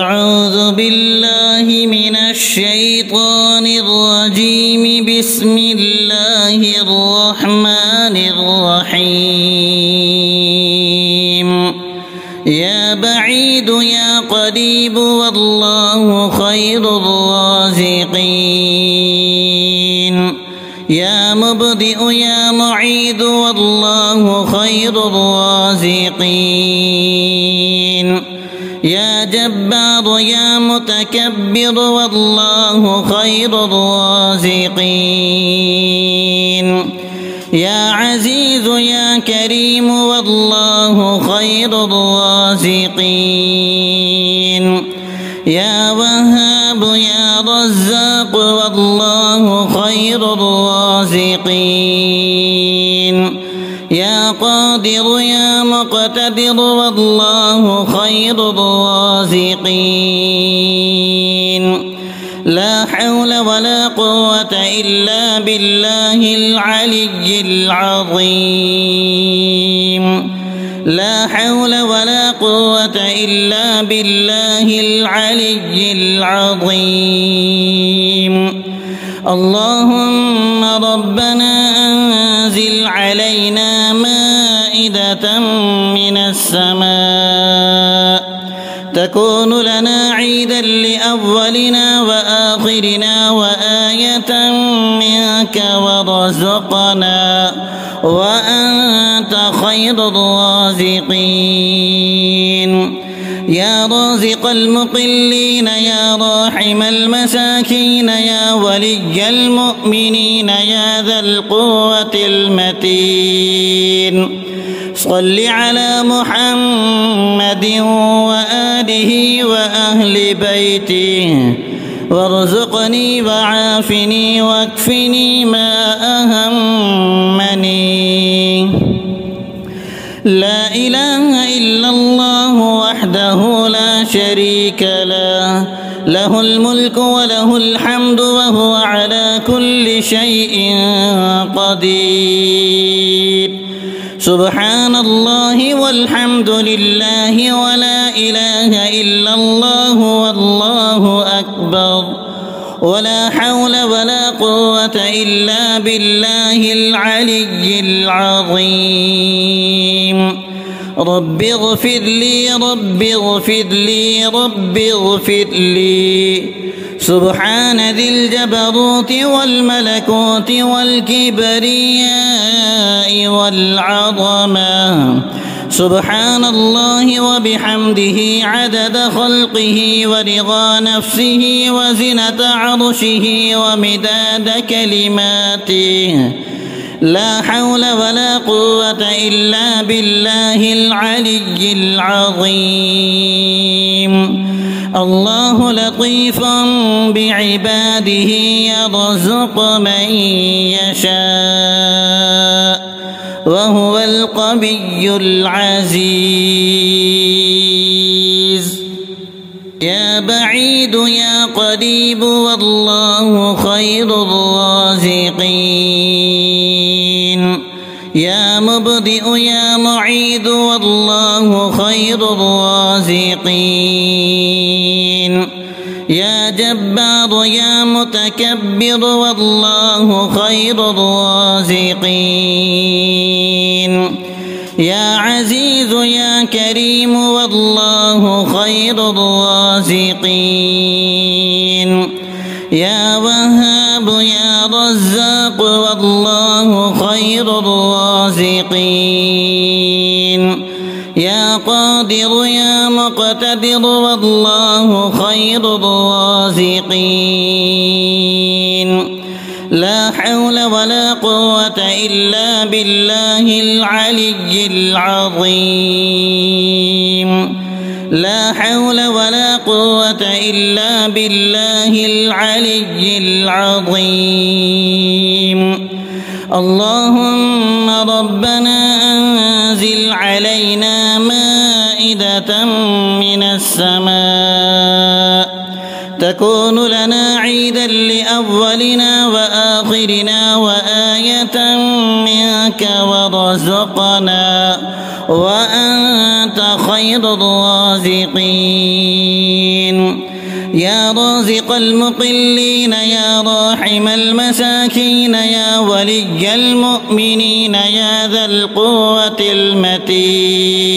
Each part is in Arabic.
أعوذ بالله من الشيطان الرجيم. بسم الله الرحمن الرحيم. يا بعيد يا قريب والله خير الرازقين. يا مبدئ يا معيد والله خير الرازقين. يا جبار يا متكبر والله خير الرازقين. يا عزيز يا كريم والله خير الرازقين. يا وهاب يا رزاق والله خير الرازقين. يا قادر يا مقتدر والله خير الرازقين. لا حول ولا قوة إلا بالله العلي العظيم. لا حول ولا قوة إلا بالله العلي العظيم. اللهم ربنا أنزل علينا مائدة من السماء تكون لنا عيدا لأولنا وآخرنا وآية منك وارزقنا وأنت خير الرازقين. يا رازق المقلين يا راحم المساكين يا ولي المؤمنين يا ذا القوة المتين. صل على محمد وآله وأهل بيته وارزقني وعافني واكفني ما أهمني. لا إله إلا الله وحده لا شريك له، له الملك وله الحمد وهو على كل شيء قدير. سبحان الله والحمد لله ولا إله إلا الله والله أكبر ولا حول ولا قوة إلا بالله العلي العظيم. رب اغفر لي رب اغفر لي رب اغفر لي. سبحان ذي الجبروت والملكوت والكبرياء والعظمة. سبحان الله وبحمده عدد خلقه ورضا نفسه وزنة عرشه ومداد كلماته. لا حول ولا قوة إلا بالله العلي العظيم. الله لطيف بعباده يرزق من يشاء وهو القوي العزيز. يا بعيد يا قريب والله خير الرازقين. يا مبدئ يا معيد والله خير الرازقين. يا جبار يا متكبر والله خير الرازقين. يا عزيز يا كريم والله خير الرازقين. يا وهاب يا رزاق والله خير الرازقين. يا قادر يا مقتدر والله خير الرازقين. لا حول ولا قوة إلا بالله العلي العظيم. لا حول ولا قوة إلا بالله العلي العظيم. اللهم ربنا أنزل علينا مائدة من السماء تكون لنا عيدا لأولنا وآخرنا وآية منك وارزقنا وأنت خير خير الرازقين. يا رازق المقلين يا راحم المساكين يا ولي المؤمنين يا ذا القوة المتين.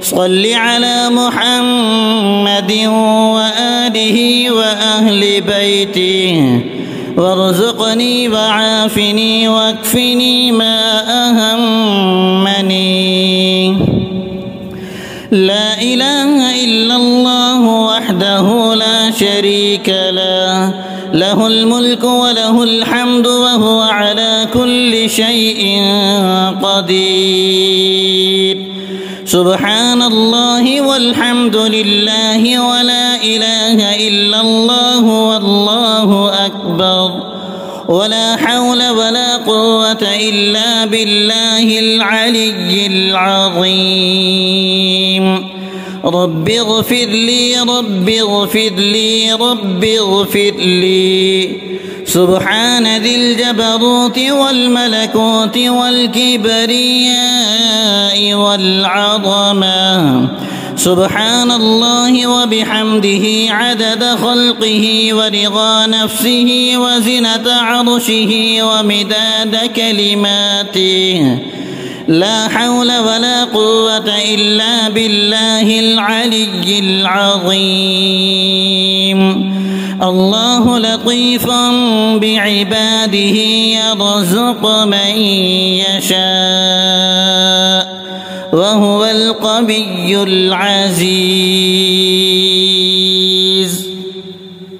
صل على محمد وآله وأهل بيته وارزقني وعافني واكفني ما أهمني. لا إله إلا الله وحده لا شريك له، له الملك وله الحمد وهو على كل شيء قدير. سبحان الله والحمد لله ولا إله إلا الله والله أكبر، ولا حول ولا قوة إلا بالله العلي العظيم. رب اغفر لي رب اغفر لي رب اغفر لي. سبحان ذي الجبروت والملكوت والكبرياء والعظمة. سبحان الله وبحمده عدد خلقه ورضا نفسه وزنة عرشه ومداد كلماته. لا حول ولا قوة إلا بالله العلي العظيم. الله لطيف بعباده يرزق من يشاء وهو القوي العزيز.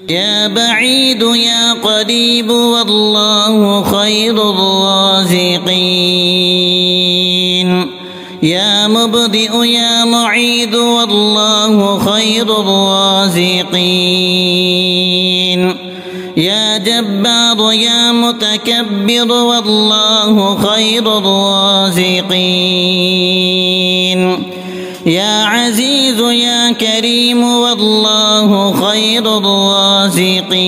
يا بعيد يا قريب والله خير الرازقين. يا مبدئ يا معيد والله خير الرازقين. يا جبار يا متكبر والله خير الرازقين. يا عزيز يا كريم والله خير الرازقين.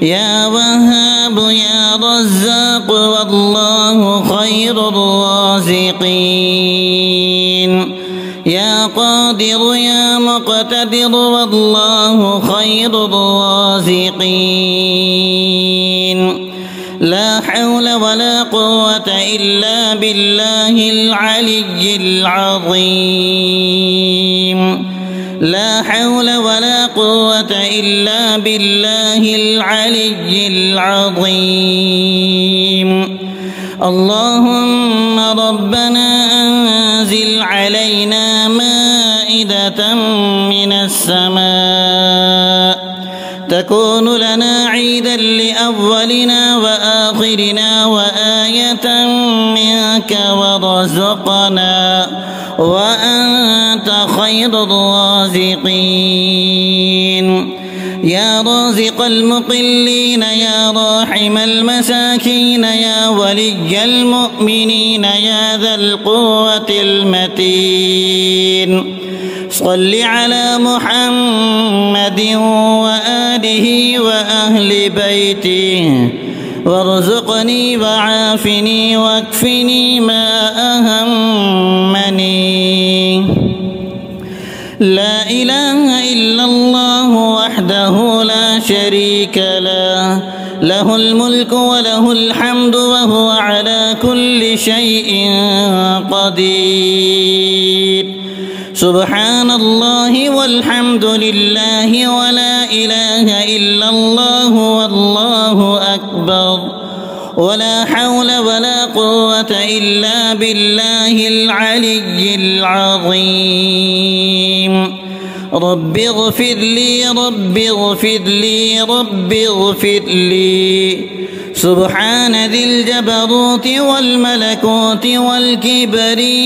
يا وهاب يا رزاق والله خير الرازقين. يا قادر يا مقتدر والله خير الرازقين. لا حول ولا قوة إلا بالله العلي العظيم. لا حول ولا قوة إلا بالله العلي العظيم. اللهم ربنا أنزل علينا مائدة من السماء تكون لنا عيدا لأولنا وآخرنا وآية منك وارزقنا وأنت خير الرازقين. يا رازق المقلين يا راحم المساكين يا ولي المؤمنين يا ذا القوة المتين. صل على محمد وآله وأهل بيته وارزقني وعافني واكفني ما أهمني. لا إله إلا الله وحده لا شريك له، له الملك وله الحمد وهو على كل شيء قدير. سبحان الله والحمد لله ولا إله إلا الله والله أكبر، ولا حول ولا قوة إلا بالله العلي العظيم. رب اغفر لي رب اغفر لي رب اغفر لي. سبحان ذي الجبروت والملكوت والكبرياء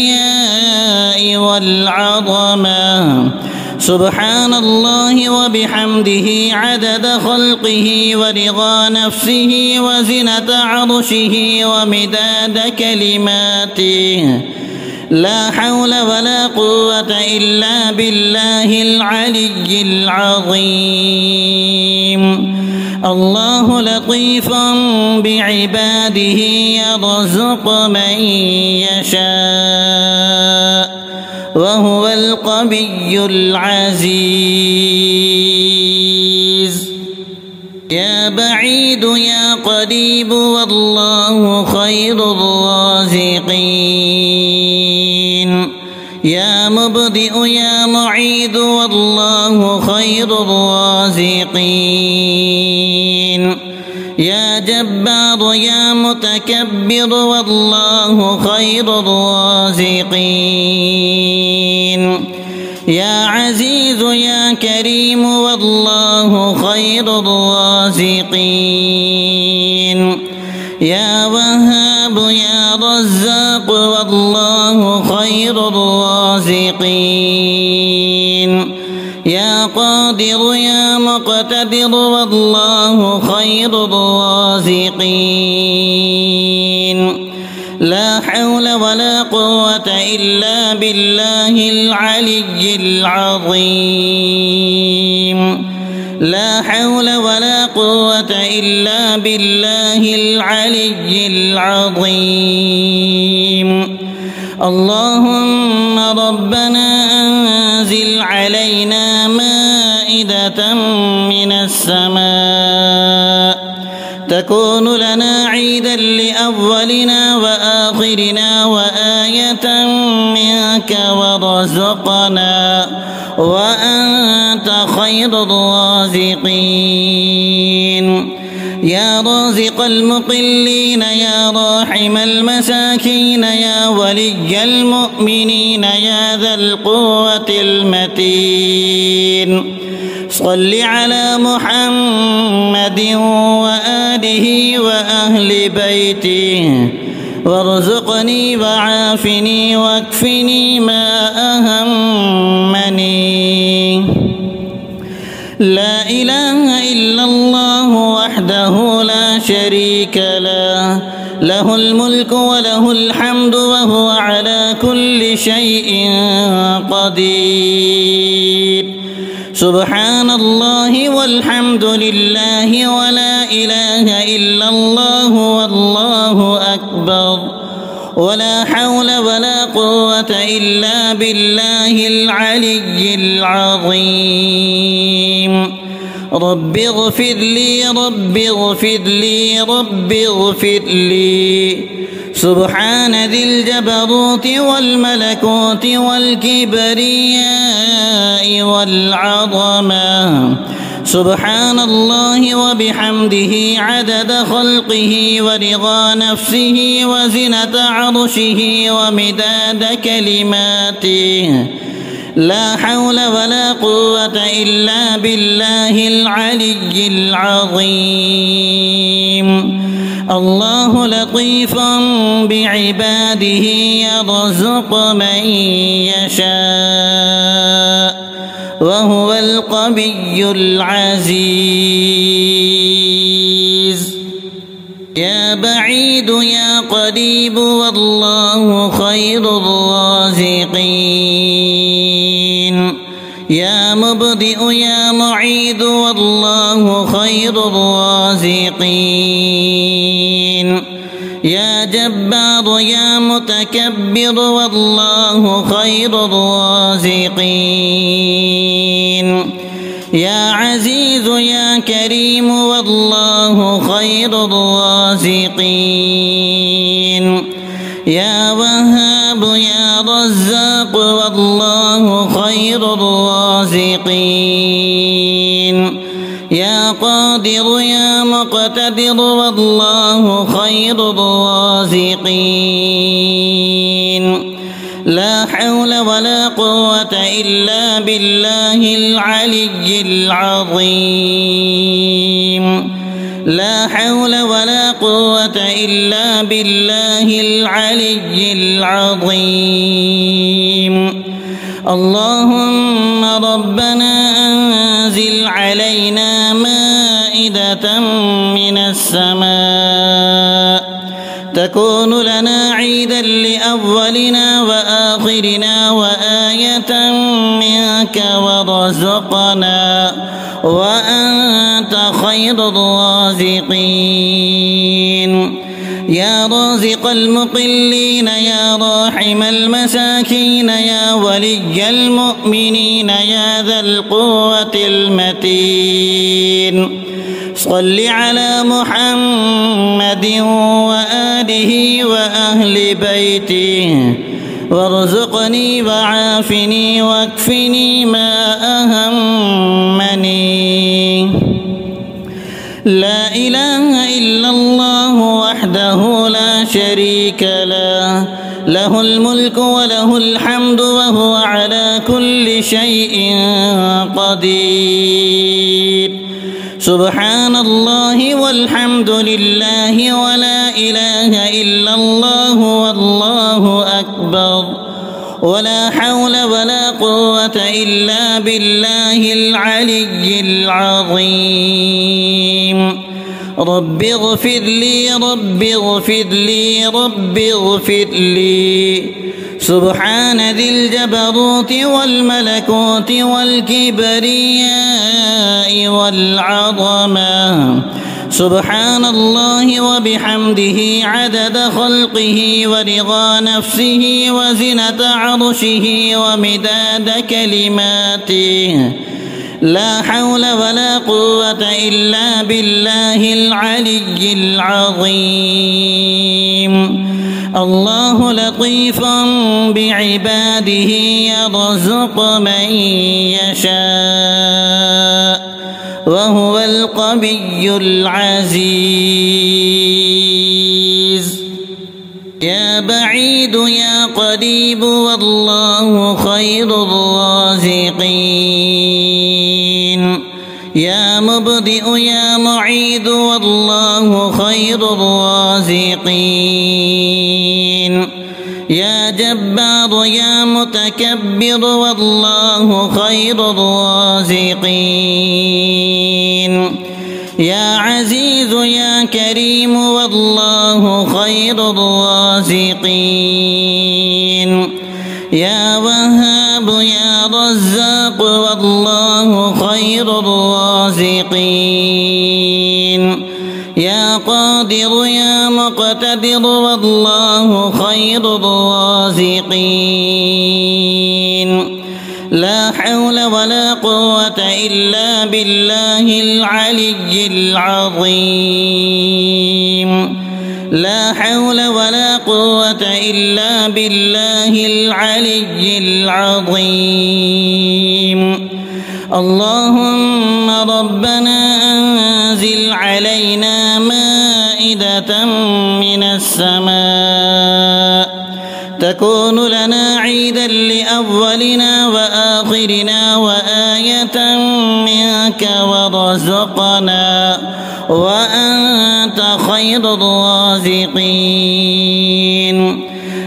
والعظمة. سبحان الله وبحمده عدد خلقه ورضا نفسه وزنة عرشه ومداد كلماته. لا حول ولا قوة إلا بالله العلي العظيم. الله لطيف بعباده يرزق من يشاء القوي العزيز. يا بعيد يا قريب والله خير الرازقين. يا مبدئ يا معيد والله خير الرازقين. يا جبار يا متكبر والله خير الرازقين. يا عزيز يا كريم والله خير الرازقين. يا وهاب يا رزاق والله خير الرازقين. يا قادر يا مقتدر والله خير الرازقين. لا حول ولا قوة إلا بالله العلي العظيم. لا حول ولا قوة إلا بالله العلي العظيم. اللهم ربنا أنزل علينا مائدة من السماء تكون لنا عيدا لأولنا وآخرنا وآية منك وارزقنا وأنت خير الرازقين. يا رازق المقلين يا راحم المساكين يا ولي المؤمنين يا ذا القوة المتين. صل على محمد وآله وأهل بيته وارزقني وعافني واكفني ما أهمني. لا إله إلا الله وحده لا شريك له، له الملك وله الحمد وهو على كل شيء قدير. سبحان الله والحمد لله ولا إله إلا الله والله أكبر، ولا حول ولا قوة إلا بالله العلي العظيم. رب اغفر لي رب اغفر لي رب اغفر لي. سبحان ذي الجبروت والملكوت والكبرياء والعظمة. سبحان الله وبحمده عدد خلقه ورضا نفسه وزنة عرشه ومداد كلماته. لا حول ولا قوة إلا بالله العلي العظيم. الله لطيف بعباده يرزق من يشاء وهو القوي العزيز. يا بعيد يا قريب والله خير الرازقين. يا مبدئ يا معيد والله خير الرازقين. يا جبار يا متكبر والله خير الرازقين. يا عزيز يا كريم والله خير الرازقين. يا وهاب يا رزاق والله خير الرازقين. يا قادر يا مقتدر والله خير الرازقين. لا حول ولا قوة إلا بالله العلي العظيم. لا حول ولا قوة إلا بالله العلي العظيم. اللهم ربنا أنزل علينا مائدة من السماء تكون لنا عيدا لأولنا وآخرنا وآية منك وارزقنا وأنت خير الرازقين. يا رازق المقلين يا راحم المساكين يا ولي المؤمنين يا ذا القوة المتين صل على محمد وآله وأهل بيته وارزقني وعافني واكفني ما أهمني. لا إله إلا الله وحده لا شريك له له الملك وله الحمد وهو على كل شيء قدير. سبحان الله والحمد لله ولا إله إلا الله والله أكبر ولا حول ولا قوة إلا بالله العلي العظيم. رب اغفر لي رب اغفر لي رب اغفر لي. سبحان ذي الجبروت والملكوت والكبرياء والعظمة. سبحان الله وبحمده عدد خلقه ورضا نفسه وزنة عرشه ومداد كلماته. لا حول ولا قوة إلا بالله العلي العظيم. الله لطيف بعباده يرزق من يشاء وهو القوي العزيز. يا بعيد يا قريب والله خير الرازقين. يا مبدئ يا معيد والله خير الرازقين. يا جبار يا متكبر والله خير الرازقين. يا عزيز يا كريم والله خير الرازقين. يا وهاب يا رزاق والله خير الرازقين. يا قادر يا مقتدر والله خير الرازقين. لا حول ولا قوة إلا بالله العلي العظيم. لا حول ولا قوة إلا بالله العلي العظيم. اللهم ربنا أنزل علينا مائدة من السماء تكون لنا عيدا لأولنا وآخرنا وآية منك وارزقنا وأنت خير الرازقين.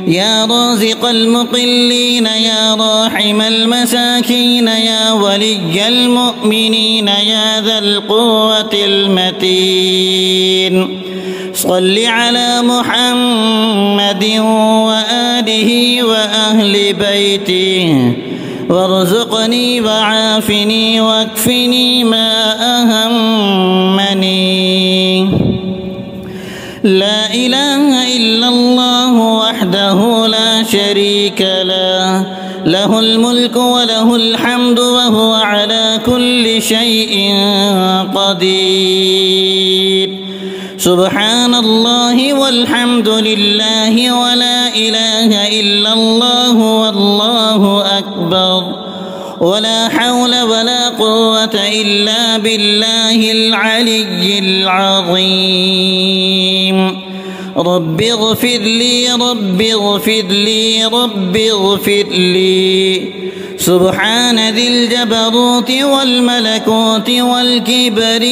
يا رازق المقلين يا راحم المساكين يا ولي المؤمنين يا ذا القوة المتين صل على محمد وآله وأهل بيته وارزقني وعافني واكفني ما أهمني. لا إله إلا الله وحده لا شريك له له الملك وله الحمد وهو على كل شيء قدير. سبحان الله والحمد لله ولا إله إلا الله والله أكبر ولا حول ولا قوة إلا بالله العلي العظيم. رب اغفر لي رب اغفر لي رب اغفر لي. سبحان ذي الجبروت والملكوت والكبرياء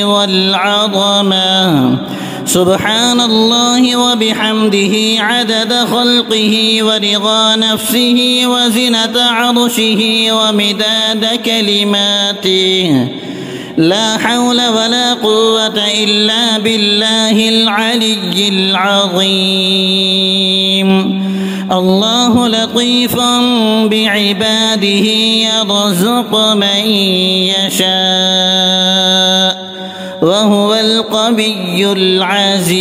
والعظمة. سبحان الله وبحمده عدد خلقه ورضا نفسه وزنة عرشه ومداد كلماته. لا حول ولا قوة إلا بالله العلي العظيم. الله لطيف بعباده يرزق من يشاء وهو القوي العزيز.